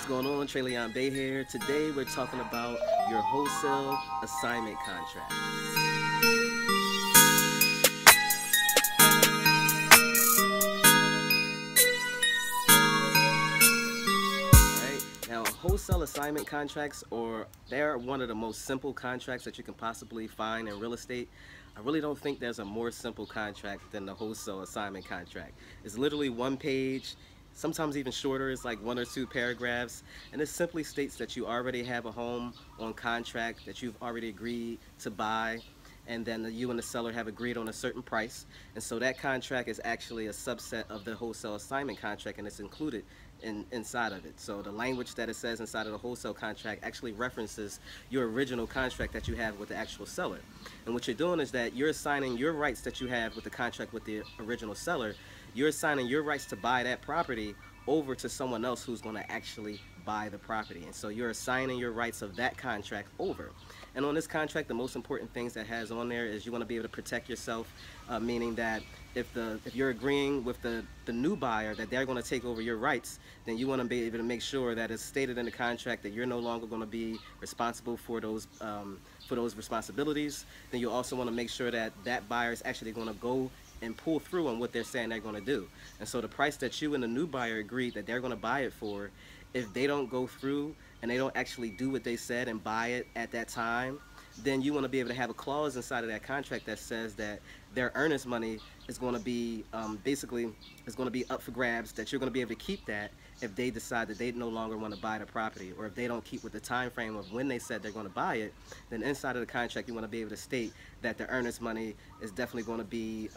What's going on? Tre'Leon Bay here. Today we're talking about your wholesale assignment contract. Alright, now wholesale assignment contracts, they're one of the most simple contracts that you can possibly find in real estate. I really don't think there's a more simple contract than the wholesale assignment contract. It's literally one page, sometimes even shorter. It's like 1 or 2 paragraphs, and it simply states that you already have a home on contract that you've already agreed to buy, and then you and the seller have agreed on a certain price. And so that contract is actually a subset of the wholesale assignment contract, and it's included inside of it. So the language that it says inside of the wholesale contract actually references your original contract that you have with the actual seller. And what you're doing is that you're assigning your rights that you have with the contract with the original seller. You're assigning your rights to buy that property over to someone else who's going to actually buy the property. And so you're assigning your rights of that contract over. And on this contract, the most important things that has on there is you want to be able to protect yourself, meaning that if you're agreeing with the new buyer that they're going to take over your rights, then you want to be able to make sure that it's stated in the contract that you're no longer going to be responsible for those responsibilities. Then you also want to make sure that that buyer is actually going to go and pull through on what they're saying they're going to do. And so the price that you and the new buyer agreed that they're going to buy it for, if they don't go through and they don't actually do what they said and buy it at that time, then you want to be able to have a clause inside of that contract that says that their earnest money is going to be basically is going to be up for grabs, that you're going to be able to keep that if they decide that they no longer want to buy the property, or if they don't keep with the time frame of when they said they're going to buy it. Then inside of the contract you want to be able to state that the earnest money is definitely going to be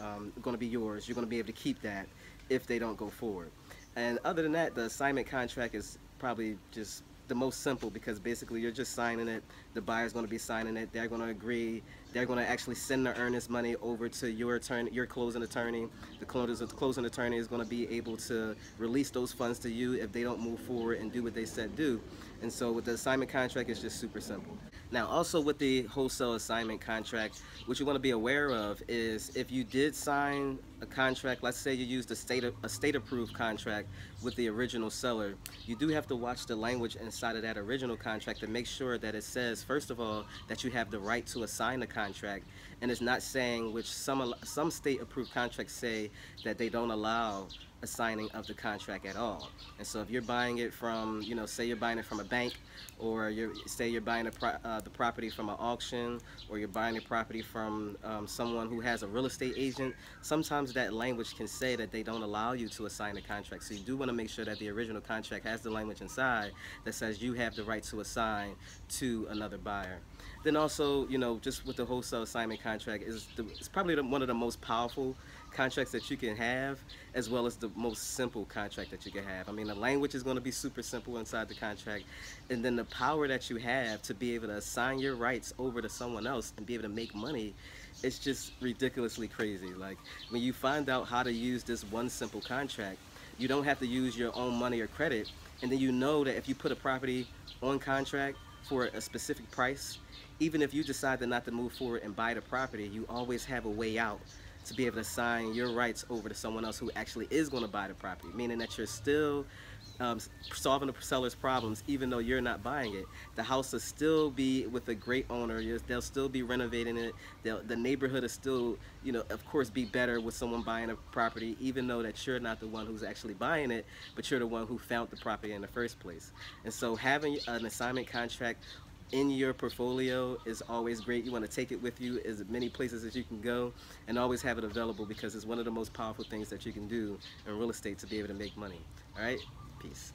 yours. You're going to be able to keep that if they don't go forward. And other than that, the assignment contract is probably just the most simple, because basically you're just signing it. The buyer's going to be signing it. They're going to agree. They're going to actually send the earnest money over to your attorney, your closing attorney. The closing attorney is going to be able to release those funds to you if they don't move forward and do what they said do. And so with the assignment contract, it's just super simple. Now, also with the wholesale assignment contract, what you want to be aware of is if you did sign a contract, let's say you used a state approved contract with the original seller, you do have to watch the language inside of that original contract to make sure that it says, first of all, that you have the right to assign the contract, and it's not saying, which some state approved contracts say, that they don't allow assigning of the contract at all. And so if you're buying it from, say you're buying it from a bank, or say you're buying the property from an auction, or you're buying the property from someone who has a real estate agent, sometimes that language can say that they don't allow you to assign the contract. So you do want to make sure that the original contract has the language inside that says you have the right to assign to another buyer. Then also, just with the wholesale assignment contract, it's probably one of the most powerful contracts that you can have, as well as the most simple contract that you can have. I mean, the language is going to be super simple inside the contract, and then the power that you have to be able to assign your rights over to someone else and be able to make money, it's just ridiculously crazy. Like, when you find out how to use this one simple contract, you don't have to use your own money or credit, and then you know that if you put a property on contract for a specific price, even if you decide not to move forward and buy the property, you always have a way out to be able to assign your rights over to someone else who actually is going to buy the property, meaning that you're still solving the seller's problems even though you're not buying it. The house will still be with a great owner. They'll still be renovating it. The neighborhood is still, of course, be better with someone buying a property, even though that you're not the one who's actually buying it, but you're the one who found the property in the first place. And so having an assignment contract in your portfolio is always great. You want to take it with you as many places as you can go, and always have it available, because it's one of the most powerful things that you can do in real estate to be able to make money. All right, peace.